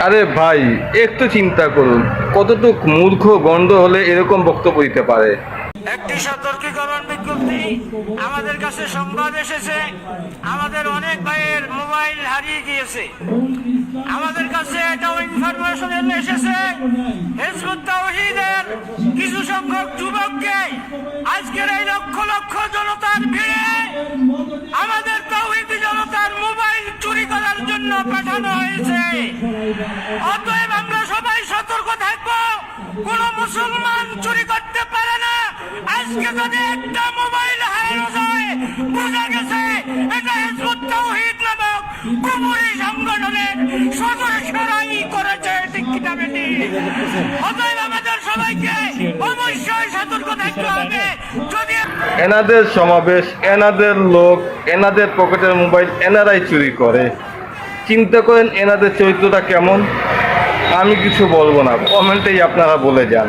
আরে ভাই, একটু চিন্তা করুন, কতটুক মূর্খ গন্ড হলে এরকম বক্তব্য দিতে পারে। একটি সতর্কীকরণ বিজ্ঞপ্তি আমাদের কাছে সংবাদ এসেছে, আমাদের অনেক ভাইয়ের মোবাইল হারিয়ে গিয়েছে। আমাদের কাছে এটাও ইনফরমেশন এসেছে, হিজবুত তাওহীদের কিছু সংখ্যক যুবককে আজকের এই লক্ষ লক্ষ জনতার ভিড়ে আমাদের তাওহীদি জনতার মোবাইল চুরি করার জন্য পাঠানো হয়েছে। অতএব আমরা সবাই সতর্ক থাকবো, কোন মুসলমান চুরি করতে পারে না। আজকে যদি একটা মোবাইল হারানো যায়, বোঝা গেছে এটা হিজবুত তাওহীদ নামক কুফরি সংগঠনের সদস্যরাই করেছে। ঠিক কিনা বেটি? অতএব আমাদের সবাইকে অবশ্যই সতর্ক থাকতে হবে। যদি এনাদের সমাবেশ, এনাদের লোক, এনাদের পকেটের মোবাইল এনারাই চুরি করে, চিন্তা করেন এনাদের চরিত্রটা কেমন। আমি কিছু বলবো না, কমেন্টেই আপনারা বলে যান।